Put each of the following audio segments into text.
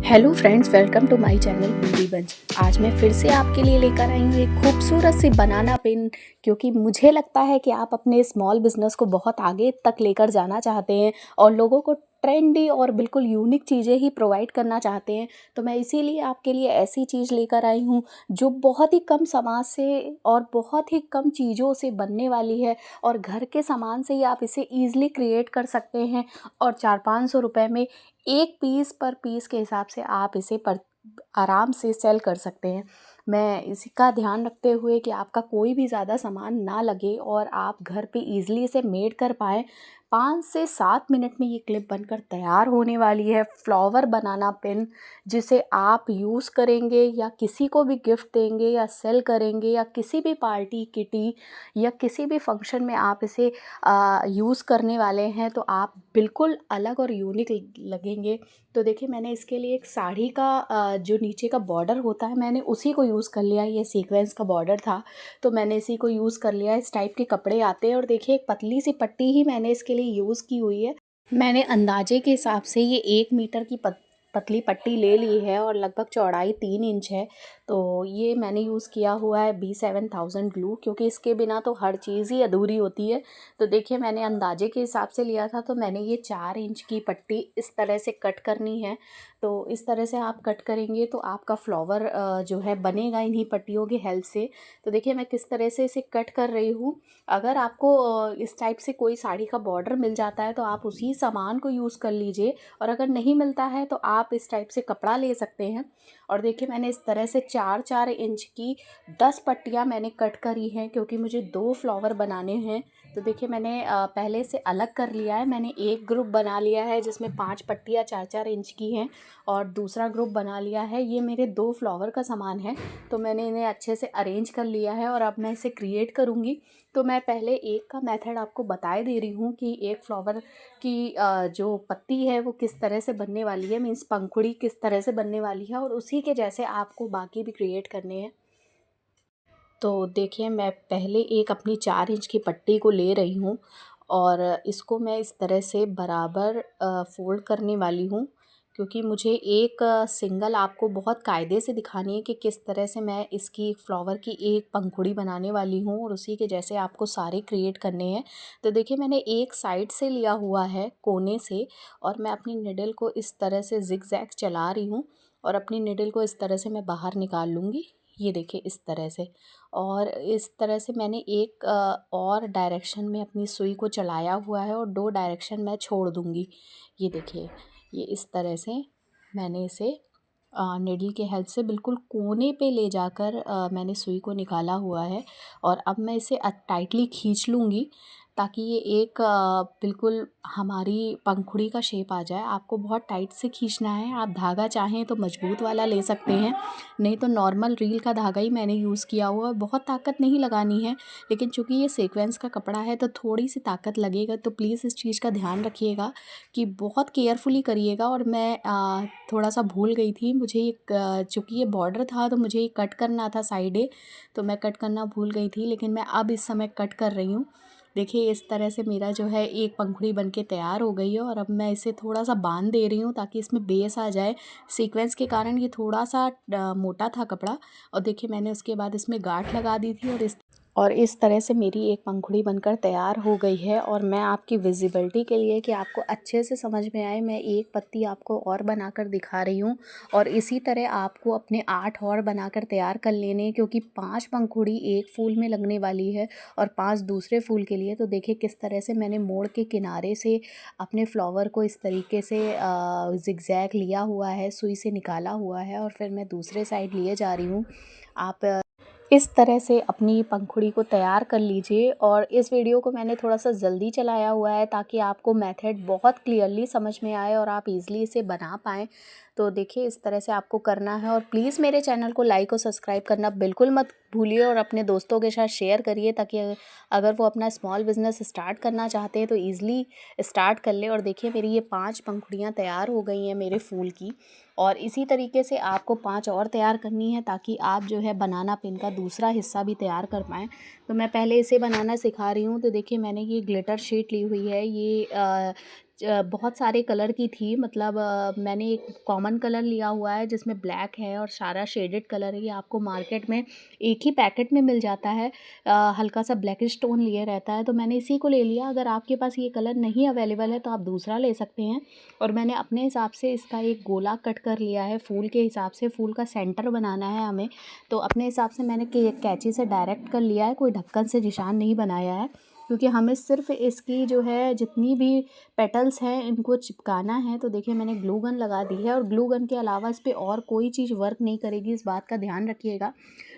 Hello friends, welcome to my channel beauty bunch. आज मैं फिर से आपके लिए लेकर आई हूँ एक खूबसूरत सी बनाना पिन, क्योंकि मुझे लगता है कि आप अपने स्मॉल बिजनेस को बहुत आगे तक लेकर जाना चाहते हैं और लोगों को ट्रेंडी और बिल्कुल यूनिक चीज़ें ही प्रोवाइड करना चाहते हैं। तो मैं इसीलिए आपके लिए ऐसी चीज़ लेकर आई हूँ जो बहुत ही कम सामान से और बहुत ही कम चीज़ों से बनने वाली है और घर के सामान से ही आप इसे ईज़िली क्रिएट कर सकते हैं और 400-500 रुपये में एक पीस पर पीस के हिसाब से आप इसे पर आराम से सेल कर सकते हैं। मैं इसी का ध्यान रखते हुए कि आपका कोई भी ज़्यादा सामान ना लगे और आप घर पे ईज़िली इसे मेड कर पाएँ, 5 से 7 मिनट में ये क्लिप बनकर तैयार होने वाली है। फ्लावर बनाना पिन, जिसे आप यूज़ करेंगे या किसी को भी गिफ्ट देंगे या सेल करेंगे या किसी भी पार्टी किटी या किसी भी फंक्शन में आप इसे यूज़ करने वाले हैं, तो आप बिल्कुल अलग और यूनिक लगेंगे। तो देखिए, मैंने इसके लिए एक साड़ी का जो नीचे का बॉर्डर होता है, मैंने उसी को यूज़ कर लिया। ये सीक्वेंस का बॉर्डर था, तो मैंने इसी को यूज़ कर लिया। इस टाइप के कपड़े आते हैं और देखिए, एक पतली सी पट्टी ही मैंने इसके लिए यूज़ की हुई है। मैंने अंदाजे के हिसाब से ये 1 मीटर की पतली पट्टी ले ली है और लगभग चौड़ाई 3 इंच है। तो ये मैंने यूज़ किया हुआ है B7000 ग्लू, क्योंकि इसके बिना तो हर चीज़ ही अधूरी होती है। तो देखिए, मैंने अंदाजे के हिसाब से लिया था, तो मैंने ये 4 इंच की पट्टी इस तरह से कट करनी है। तो इस तरह से आप कट करेंगे तो आपका फ्लावर जो है बनेगा इन्हीं पट्टियों की हेल्प से। तो देखिए, मैं किस तरह से इसे कट कर रही हूँ। अगर आपको इस टाइप से कोई साड़ी का बॉर्डर मिल जाता है तो आप उसी सामान को यूज़ कर लीजिए, और अगर नहीं मिलता है तो आप इस टाइप से कपड़ा ले सकते हैं। और देखिए, मैंने इस तरह से 4-4 इंच की 10 पट्टियाँ मैंने कट करी हैं, क्योंकि मुझे 2 फ्लावर बनाने हैं। तो देखिए, मैंने पहले से अलग कर लिया है। मैंने एक ग्रुप बना लिया है जिसमें 5 पट्टियाँ 4-4 इंच की हैं, और दूसरा ग्रुप बना लिया है। ये मेरे 2 फ्लावर का सामान है, तो मैंने इन्हें अच्छे से अरेंज कर लिया है और अब मैं इसे क्रिएट करूँगी। तो मैं पहले एक का मेथड आपको बताए दे रही हूँ कि एक फ्लावर की जो पत्ती है वो किस तरह से बनने वाली है, मीन्स पंखुड़ी किस तरह से बनने वाली है, और उसी के जैसे आपको बाकी भी क्रिएट करने हैं। तो देखिए, मैं पहले एक अपनी 4 इंच की पट्टी को ले रही हूँ और इसको मैं इस तरह से बराबर फ़ोल्ड करने वाली हूँ, क्योंकि मुझे एक सिंगल आपको बहुत कायदे से दिखानी है कि किस तरह से मैं इसकी फ्लावर की एक पंखुड़ी बनाने वाली हूँ, और उसी के जैसे आपको सारे क्रिएट करने हैं। तो देखिए, मैंने एक साइड से लिया हुआ है कोने से, और मैं अपनी निडल को इस तरह से ज़िगज़ैग चला रही हूँ और अपनी निडल को इस तरह से मैं बाहर निकाल लूँगी। ये देखिए, इस तरह से। और इस तरह से मैंने एक और डायरेक्शन में अपनी सुई को चलाया हुआ है और 2 डायरेक्शन मैं छोड़ दूँगी। ये देखिए, ये इस तरह से मैंने इसे निडल के हेल्प से बिल्कुल कोने पे ले जाकर मैंने सुई को निकाला हुआ है, और अब मैं इसे टाइटली खींच लूँगी, ताकि ये एक बिल्कुल हमारी पंखुड़ी का शेप आ जाए। आपको बहुत टाइट से खींचना है। आप धागा चाहें तो मजबूत वाला ले सकते हैं, नहीं तो नॉर्मल रील का धागा ही मैंने यूज़ किया हुआ है। बहुत ताकत नहीं लगानी है, लेकिन चूँकि ये सीक्वेंस का कपड़ा है तो थोड़ी सी ताकत लगेगा। तो प्लीज़ इस चीज़ का ध्यान रखिएगा कि बहुत केयरफुली करिएगा। और मैं थोड़ा सा भूल गई थी, मुझे ये चूँकि ये बॉर्डर था तो मुझे ये कट करना था साइडें, तो मैं कट करना भूल गई थी, लेकिन मैं अब इस समय कट कर रही हूँ। देखिए, इस तरह से मेरा जो है एक पंखुड़ी बन के तैयार हो गई है, और अब मैं इसे थोड़ा सा बांध दे रही हूँ ताकि इसमें बेस आ जाए। सीक्वेंस के कारण ये थोड़ा सा मोटा था कपड़ा, और देखिए, मैंने उसके बाद इसमें गांठ लगा दी थी, और इस तरह से मेरी एक पंखुड़ी बनकर तैयार हो गई है। और मैं आपकी विजिबिलिटी के लिए, कि आपको अच्छे से समझ में आए, मैं एक पत्ती आपको और बनाकर दिखा रही हूँ, और इसी तरह आपको अपने 8 और बनाकर तैयार कर लेने हैं, क्योंकि 5 पंखुड़ी एक फूल में लगने वाली है और 5 दूसरे फूल के लिए। तो देखिए, किस तरह से मैंने मोड़ के किनारे से अपने फ्लावर को इस तरीके से ज़िगज़ैग लिया हुआ है, सुई से निकाला हुआ है, और फिर मैं दूसरे साइड लिए जा रही हूँ। आप इस तरह से अपनी पंखुड़ी को तैयार कर लीजिए। और इस वीडियो को मैंने थोड़ा सा जल्दी चलाया हुआ है, ताकि आपको मेथड बहुत क्लियरली समझ में आए और आप इजीली इसे बना पाएँ। तो देखिए, इस तरह से आपको करना है, और प्लीज़ मेरे चैनल को लाइक और सब्सक्राइब करना बिल्कुल मत भूलिए, और अपने दोस्तों के साथ शेयर करिए, ताकि अगर वो अपना स्मॉल बिज़नेस स्टार्ट करना चाहते हैं तो ईज़िली स्टार्ट कर ले। और देखिए, मेरी ये 5 पंखुड़ियाँ तैयार हो गई हैं मेरे फूल की, और इसी तरीके से आपको 5 और तैयार करनी है, ताकि आप जो है बनाना पिन का दूसरा हिस्सा भी तैयार कर पाएँ। तो मैं पहले इसे बनाना सिखा रही हूँ। तो देखिए, मैंने ये ग्लिटर शीट ली हुई है, ये बहुत सारे कलर की थी, मतलब मैंने एक कॉमन कलर लिया हुआ है जिसमें ब्लैक है और सारा शेडेड कलर है। ये आपको मार्केट में एक ही पैकेट में मिल जाता है। हल्का सा ब्लैकिश टोन लिए रहता है, तो मैंने इसी को ले लिया। अगर आपके पास ये कलर नहीं अवेलेबल है तो आप दूसरा ले सकते हैं। और मैंने अपने हिसाब से इसका एक गोला कट कर लिया है, फूल के हिसाब से। फूल का सेंटर बनाना है हमें, तो अपने हिसाब से मैंने कैंची से डायरेक्ट कर लिया है, कोई ढक्कन से निशान नहीं बनाया है, क्योंकि हमें सिर्फ इसकी जो है जितनी भी पेटल्स हैं इनको चिपकाना है। तो देखिए मैंने ग्लू गन लगा दी है, और ग्लू गन के अलावा इस पे और कोई चीज़ वर्क नहीं करेगी। इस बात का ध्यान रखिएगा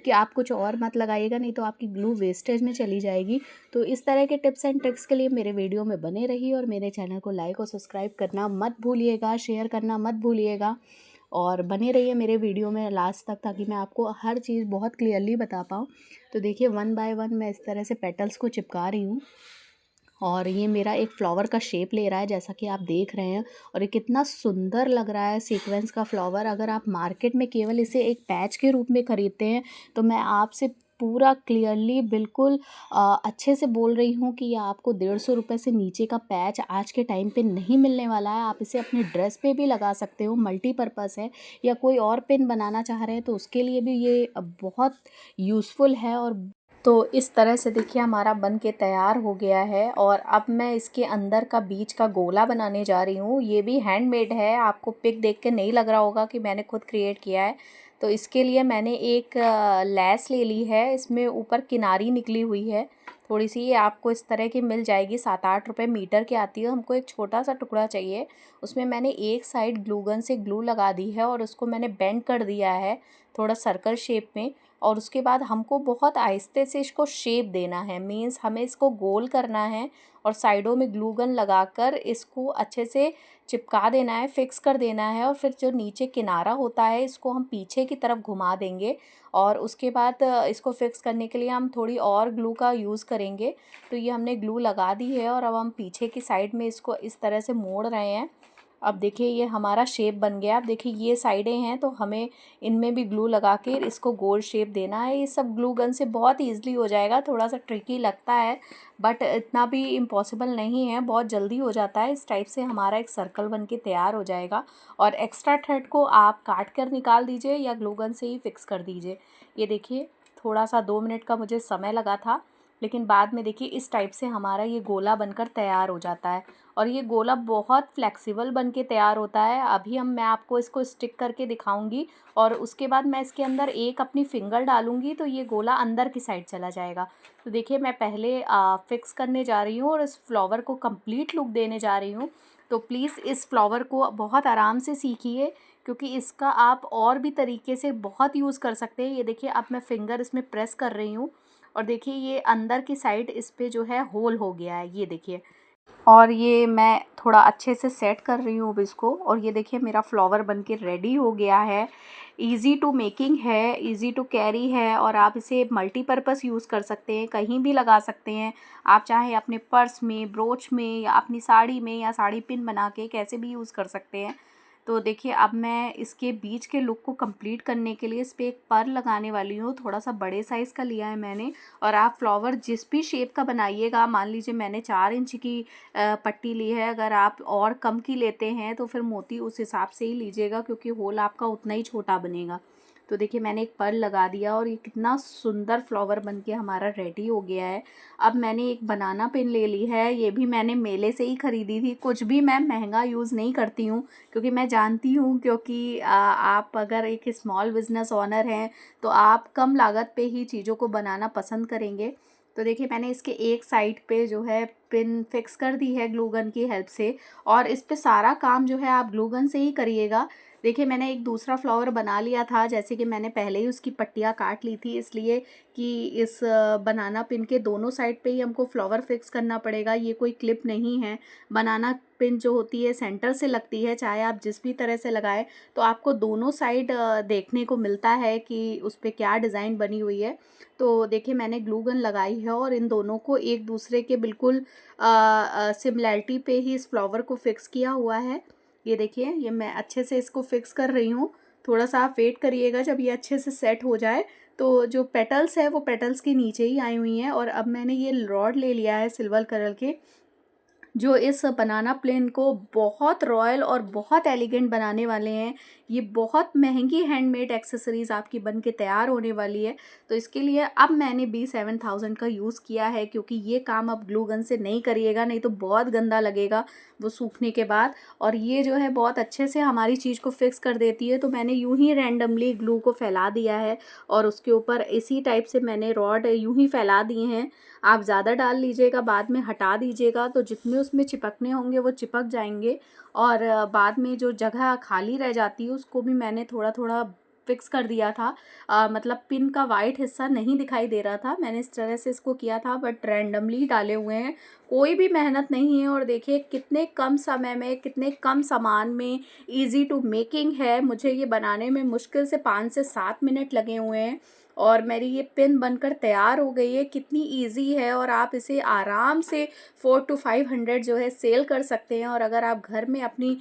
कि आप कुछ और मत लगाइएगा, नहीं तो आपकी ग्लू वेस्टेज में चली जाएगी। तो इस तरह के टिप्स एंड ट्रिक्स के लिए मेरे वीडियो में बने रहिए, और मेरे चैनल को लाइक और सब्सक्राइब करना मत भूलिएगा, शेयर करना मत भूलिएगा, और बने रहिए मेरे वीडियो में लास्ट तक, ताकि मैं आपको हर चीज़ बहुत क्लियरली बता पाऊँ। तो देखिए वन बाय वन मैं इस तरह से पेटल्स को चिपका रही हूँ, और ये मेरा एक फ्लावर का शेप ले रहा है, जैसा कि आप देख रहे हैं। और ये कितना सुंदर लग रहा है सीक्वेंस का फ्लावर। अगर आप मार्केट में केवल इसे एक पैच के रूप में ख़रीदते हैं, तो मैं आपसे पूरा क्लियरली बिल्कुल अच्छे से बोल रही हूँ कि ये आपको 150 रुपये से नीचे का पैच आज के टाइम पे नहीं मिलने वाला है। आप इसे अपने ड्रेस पे भी लगा सकते हो, मल्टीपर्पज़ है। या कोई और पिन बनाना चाह रहे हैं तो उसके लिए भी ये बहुत यूज़फुल है। और तो इस तरह से देखिए हमारा बन के तैयार हो गया है, और अब मैं इसके अंदर का बीच का गोला बनाने जा रही हूँ। ये भी हैंडमेड है, आपको पिक देख के नहीं लग रहा होगा कि मैंने खुद क्रिएट किया है। तो इसके लिए मैंने एक लैस ले ली है, इसमें ऊपर किनारी निकली हुई है थोड़ी सी। ये आपको इस तरह की मिल जाएगी, 7-8 रुपये मीटर की आती है। हमको एक छोटा सा टुकड़ा चाहिए, उसमें मैंने एक साइड ग्लू गन से ग्लू लगा दी है, और उसको मैंने बेंड कर दिया है थोड़ा सर्कल शेप में। और उसके बाद हमको बहुत आहिस्ते से इसको शेप देना है, मीन्स हमें इसको गोल करना है, और साइडों में ग्लू गन लगाकर इसको अच्छे से चिपका देना है, फिक्स कर देना है। और फिर जो नीचे किनारा होता है इसको हम पीछे की तरफ घुमा देंगे, और उसके बाद इसको फिक्स करने के लिए हम थोड़ी और ग्लू का यूज़ करेंगे। तो ये हमने ग्लू लगा दी है, और अब हम पीछे की साइड में इसको इस तरह से मोड़ रहे हैं। अब देखिए ये हमारा शेप बन गया। अब देखिए ये साइडें हैं, तो हमें इनमें भी ग्लू लगा के इसको गोल शेप देना है। ये सब ग्लू गन से बहुत ईज़िली हो जाएगा, थोड़ा सा ट्रिकी लगता है बट इतना भी इम्पॉसिबल नहीं है, बहुत जल्दी हो जाता है। इस टाइप से हमारा एक सर्कल बन के तैयार हो जाएगा, और एक्स्ट्रा थ्रेड को आप काट कर निकाल दीजिए या ग्लू गन से ही फिक्स कर दीजिए। ये देखिए थोड़ा सा 2 मिनट का मुझे समय लगा था, लेकिन बाद में देखिए इस टाइप से हमारा ये गोला बनकर तैयार हो जाता है। और ये गोला बहुत फ्लेक्सिबल बन के तैयार होता है। अभी मैं आपको इसको स्टिक करके दिखाऊंगी, और उसके बाद मैं इसके अंदर एक अपनी फिंगर डालूंगी, तो ये गोला अंदर की साइड चला जाएगा। तो देखिए मैं पहले फिक्स करने जा रही हूँ, और इस फ्लावर को कंप्लीट लुक देने जा रही हूँ। तो प्लीज़ इस फ्लावर को बहुत आराम से सीखिए, क्योंकि इसका आप और भी तरीके से बहुत यूज़ कर सकते हैं। ये देखिए अब मैं फिंगर इसमें प्रेस कर रही हूँ, और देखिए ये अंदर की साइड इस पे जो है होल हो गया है, ये देखिए। और ये मैं थोड़ा अच्छे से सेट कर रही हूँ अब इसको, और ये देखिए मेरा फ्लावर बन के रेडी हो गया है। इजी टू मेकिंग है, इजी टू कैरी है, और आप इसे मल्टीपर्पज़ यूज़ कर सकते हैं, कहीं भी लगा सकते हैं। आप चाहे अपने पर्स में, ब्रोच में, या अपनी साड़ी में, या साड़ी पिन बना के कैसे भी यूज़ कर सकते हैं। तो देखिए अब मैं इसके बीच के लुक को कंप्लीट करने के लिए इस पर एक पर लगाने वाली हूँ। थोड़ा सा बड़े साइज़ का लिया है मैंने, और आप फ्लावर जिस भी शेप का बनाइएगा, मान लीजिए मैंने 4 इंच की पट्टी ली है, अगर आप और कम की लेते हैं तो फिर मोती उस हिसाब से ही लीजिएगा, क्योंकि होल आपका उतना ही छोटा बनेगा। तो देखिए मैंने एक पर्ल लगा दिया, और ये कितना सुंदर फ्लावर बनके हमारा रेडी हो गया है। अब मैंने एक बनाना पिन ले ली है, ये भी मैंने मेले से ही ख़रीदी थी। कुछ भी मैं महंगा यूज़ नहीं करती हूँ, क्योंकि मैं जानती हूँ, क्योंकि आप अगर एक स्मॉल बिज़नेस ओनर हैं तो आप कम लागत पे ही चीज़ों को बनाना पसंद करेंगे। तो देखिए मैंने इसके एक साइड पे जो है पिन फिक्स कर दी है ग्लू गन की हेल्प से, और इस पे सारा काम जो है आप ग्लू गन से ही करिएगा। देखिए मैंने एक दूसरा फ्लावर बना लिया था, जैसे कि मैंने पहले ही उसकी पट्टियाँ काट ली थी, इसलिए कि इस बनाना पिन के दोनों साइड पे ही हमको फ्लावर फिक्स करना पड़ेगा। ये कोई क्लिप नहीं है, बनाना पिन जो होती है सेंटर से लगती है, चाहे आप जिस भी तरह से लगाएं, तो आपको दोनों साइड देखने को मिलता है कि उस पर क्या डिज़ाइन बनी हुई है। तो देखिए मैंने ग्लू गन लगाई है, और इन दोनों को एक दूसरे के बिल्कुल सिमिलैरिटी पे ही इस फ्लावर को फिक्स किया हुआ है। ये देखिए ये मैं अच्छे से इसको फिक्स कर रही हूँ। थोड़ा सा आप वेट करिएगा, जब ये अच्छे से सेट हो जाए। तो जो पेटल्स है वो पेटल्स के नीचे ही आई हुई हैं, और अब मैंने ये रॉड ले लिया है सिल्वर कलर के, जो इस बनाना प्लेन को बहुत रॉयल और बहुत एलिगेंट बनाने वाले हैं। ये बहुत महंगी हैंडमेड एक्सेसरीज़ आपकी बन के तैयार होने वाली है। तो इसके लिए अब मैंने B7000 का यूज़ किया है, क्योंकि ये काम अब ग्लू गन से नहीं करिएगा, नहीं तो बहुत गंदा लगेगा वो सूखने के बाद। और ये जो है बहुत अच्छे से हमारी चीज़ को फिक्स कर देती है। तो मैंने यूं ही रैंडमली ग्लू को फैला दिया है और उसके ऊपर इसी टाइप से मैंने रॉड यूं ही फैला दिए हैं। आप ज़्यादा डाल लीजिएगा, बाद में हटा दीजिएगा, तो जितने उसमें चिपकने होंगे वो चिपक जाएंगे। और बाद में जो जगह खाली रह जाती है उसको भी मैंने थोड़ा थोड़ा फिक्स कर दिया था। मतलब पिन का वाइट हिस्सा नहीं दिखाई दे रहा था, मैंने इस तरह से इसको किया था, बट रैंडमली डाले हुए हैं, कोई भी मेहनत नहीं है। और देखिए कितने कम समय में, कितने कम सामान में इजी टू मेकिंग है। मुझे ये बनाने में मुश्किल से 5 से 7 मिनट लगे हुए हैं और मेरी ये पिन बनकर तैयार हो गई है। कितनी इजी है और आप इसे आराम से 400 to 500 जो है सेल कर सकते हैं। और अगर आप घर में अपनी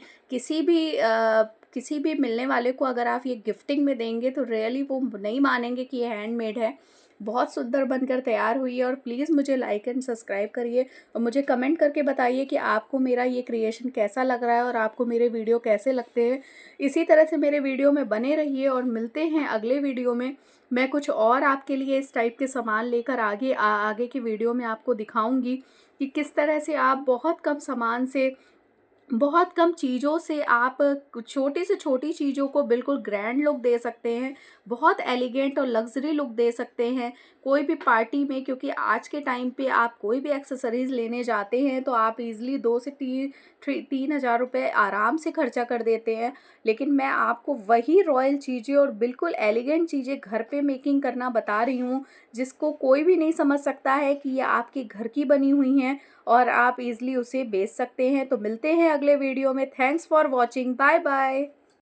किसी भी मिलने वाले को अगर आप ये गिफ्टिंग में देंगे तो रियली वो नहीं मानेंगे कि ये हैंडमेड है। बहुत सुंदर बनकर तैयार हुई है। और प्लीज़ मुझे लाइक एंड सब्सक्राइब करिए और मुझे कमेंट करके बताइए कि आपको मेरा ये क्रिएशन कैसा लग रहा है और आपको मेरे वीडियो कैसे लगते हैं। इसी तरह से मेरे वीडियो में बने रहिए और मिलते हैं अगले वीडियो में। मैं कुछ और आपके लिए इस टाइप के सामान लेकर आगे की वीडियो में आपको दिखाऊंगी कि किस तरह से आप बहुत कम सामान से, बहुत कम चीज़ों से आप छोटी से छोटी चीज़ों को बिल्कुल ग्रैंड लुक दे सकते हैं, बहुत एलिगेंट और लग्जरी लुक दे सकते हैं कोई भी पार्टी में। क्योंकि आज के टाइम पे आप कोई भी एक्सेसरीज़ लेने जाते हैं तो आप इजीली 2 से 3 हज़ार रुपये आराम से खर्चा कर देते हैं। लेकिन मैं आपको वही रॉयल चीज़ें और बिल्कुल एलिगेंट चीज़ें घर पे मेकिंग करना बता रही हूँ, जिसको कोई भी नहीं समझ सकता है कि ये आपके घर की बनी हुई हैं और आप इज़िली उसे बेच सकते हैं। तो मिलते हैं अगले वीडियो में। Thanks for watching, bye bye.